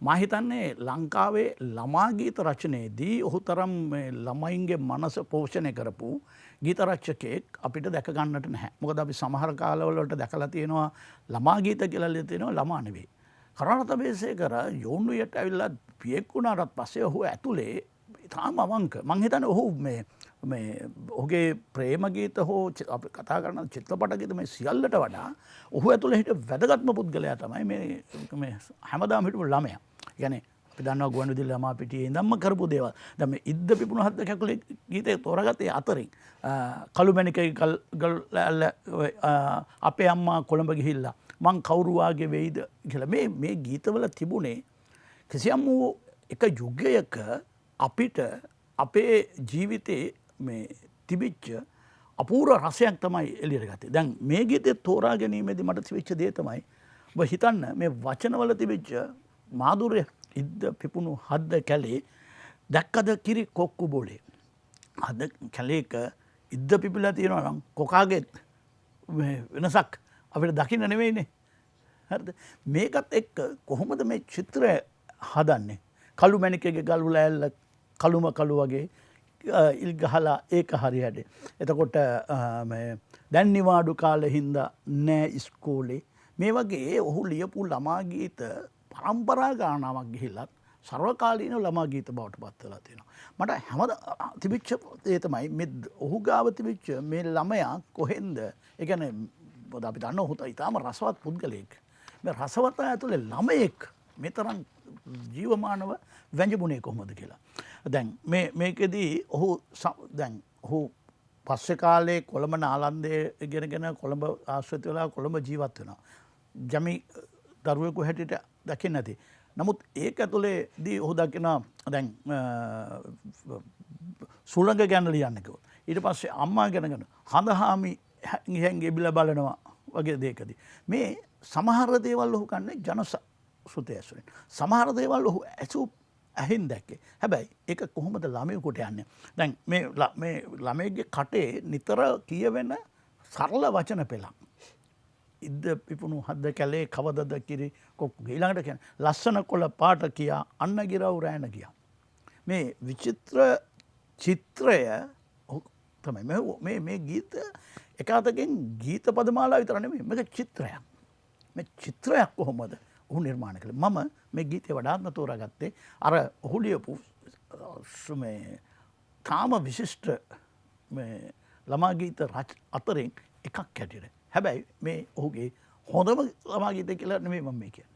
මා හිතන්නේ ලංකාවේ ළමා ගීත රචනයේදී ඔහු තරම් ළමයින්ගේ මනස පෝෂණය කරපු ගීත රචකයෙක් අපිට දැක ගන්නට නැහැ. මොකද අපි සමහර කාලවලට දැකලා තියෙනවා ළමා ගීත කියලා ලියලා තියෙනවා ළමා නෙවෙයි. කරණත බේසේකර යෝන්නුයට ඇවිල්ලා පියෙක් වුණාට පස්සේ ඔහු ඇතුලේ ඉතාම අවංක. මං හිතන්නේ ඔහු ඔහුගේ ප්‍රේම ගීත හෝ අපි කතා කරන චිත්‍රපට ගීත මේ සියල්ලට වඩා ඔහු ඇතුලේ හිට වැදගත්ම පුද්ගලයා තමයි මේ හැමදාම හිටපු ළමයා. يعني අපි දන්නවා ගුවන්විදුලි ළමා පිටියේ ඉඳන්ම කරපු දේවල්. දැන් මේ ඉද්ද පිපුණු හද්ද කැකුලේ ගීතේ තෝරාගත්තේ අතරින් කළුමැණිකේ ගල් අපේ අම්මා කොළඹ ගිහිල්ලා මං කවුරු වාගේ වෙයිද කියලා මේ ගීතවල තිබුණේ කිසියම් වූ එක යුගයක අපිට අපේ ජීවිතේ මේ තිබිච්ච අපූර්ව රසයක් තමයි එළියට ගත්තේ. දැන් මේ ගීතේ තෝරා ගැනීමේදී මට තිබිච්ච දේ තමයි ඔබ හිතන්න මේ වචනවල තිබිච්ච මාధుර්ය ඉද්ද පිපුණු හද්ද කැලේ දැක්කද කිරි කොක්කු බොලේ. හද්ද කැලේක ඉද්ද පිපිලා තියෙනවා නම් කොකාගේ වෙනසක් අපිට දකින්න නෙවෙයිනේ. හරිද? මේකත් එක්ක කොහොමද මේ චිත්‍රය හදන්නේ? කළු මැණිකේගේ ගල් වල ඇල්ල කළුම කළු වගේ ඉල් ගහලා ඒක හරියට. එතකොට දැන් නිවාඩු කාලේ හින්දා නෑ ඉස්කෝලේ මේ වගේ ඔහු ලියපු ළමා ගීත පරම්පරා ගානාවක් ගිහිල්ලත් සර්වකාලීන ළමා ගීත බවට පත් වෙලා තියෙනවා. මට හැමදාම තිබිච්ච ඒ තමයි මේ ඔහු ගාව තිබිච්ච මේ ළමයා කොහෙන්ද? ඒ කියන්නේ අපි දන්නවා ඔහු ඊටාම රසවත් පුද්ගලයෙක්. මේ රසවත් ඇතුලේ ළමයෙක් මේ තරම් ජීවමානව වැංජුනේ කොහොමද කියලා. දැන් මේකෙදී ඔහු පස්සේ කාලේ කොළඹ නාලන්දේ ඉගෙනගෙන කොළඹ ආශ්‍රිත වෙලා කොළඹ ජීවත් වෙනවා. ජමි දරුවෙකු හැටියට දකින්න නැති. නමුත් ඒක ඇතුලේදී ඔහු දකිනවා දැන් සුළඟ ගැන ලියන්න කිව්වා. ඊට පස්සේ අම්මා ගැන හඳහාමි හැංගේ බිල බලනවා වගේ දෙයකදී. මේ සමහර දේවල් ඔහු කන්නේ ජනසුතේ ඇසුරෙන්. සමහර දේවල් ඔහු ඇහින් දැක්කේ. හැබැයි ඒක කොහොමද ළමයෙකුට යන්නේ? දැන් මේ ළමයෙක්ගේ කටේ නිතර කියවෙන සරල වචන පෙළක්. ඉද්ද පිපුණු හද්ද කැලේ කවදද කිරි කොක්කු. ඊළඟට කියන්නේ ලස්සන කොළ පාට කියා අන්න ගිරව් රෑන ගියා. මේ විචිත්‍ර චිත්‍රය තමයි මේ ගීත එක අතකින් ගීත පදමාලා විතර නෙමෙයි මේක චිත්‍රයක්. මේ චිත්‍රයක් කොහොමද ඔහු නිර්මාණය කළේ? මම මේ ගීතේ වඩාත්ම තෝරාගත්තේ අර ඔහු ලියපු මේ තාම විශිෂ්ට මේ ළමා ගීත අතරින් එකක් හැටියට. හැබැයි මේ ඔහුගේ හොඳම ළමා ගීත කියලා නෙමෙයි මම මේ කියන්නේ.